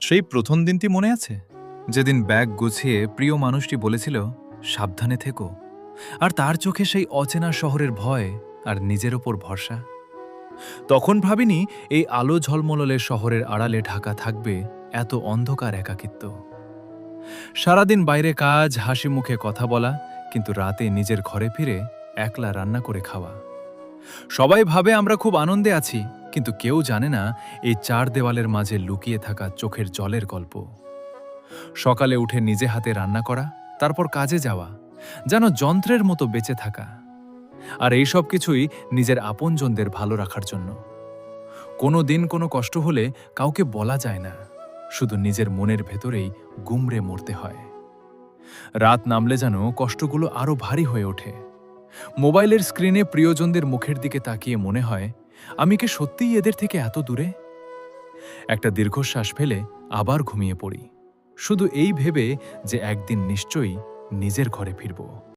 সেই প্রথম দিনটি মনে আছে, যেদিন ব্যাগ গুছিয়ে প্রিয় মানুষটি বলেছিল সাবধানে থেকো, আর তার চোখে সেই অচেনা শহরের ভয় আর নিজের ওপর ভরসা। তখন ভাবিনি এই আলো ঝলমলে শহরের আড়ালে ঢাকা থাকবে এত অন্ধকার একাকিত্ব। সারাদিন বাইরে কাজ, হাসি মুখে কথা বলা, কিন্তু রাতে নিজের ঘরে ফিরে একলা রান্না করে খাওয়া। সবাই ভাবে আমরা খুব আনন্দে আছি, কিন্তু কেউ জানে না এই চার দেওয়ালের মাঝে লুকিয়ে থাকা চোখের জলের গল্প। সকালে উঠে নিজে হাতে রান্না করা, তারপর কাজে যাওয়া, যেন যন্ত্রের মতো বেঁচে থাকা। আর এই সব কিছুই নিজের আপনজনদের ভালো রাখার জন্য। কোনো দিন কোনো কষ্ট হলে কাউকে বলা যায় না, শুধু নিজের মনের ভেতরেই গুমড়ে মরতে হয়। রাত নামলে যেন কষ্টগুলো আরো ভারী হয়ে ওঠে। মোবাইলের স্ক্রিনে প্রিয়জনদের মুখের দিকে তাকিয়ে মনে হয়, আমি কি সত্যিই এদের থেকে এত দূরে? একটা দীর্ঘশ্বাস ফেলে আবার ঘুমিয়ে পড়ি, শুধু এই ভেবে যে একদিন নিশ্চয়ই নিজের ঘরে ফিরব।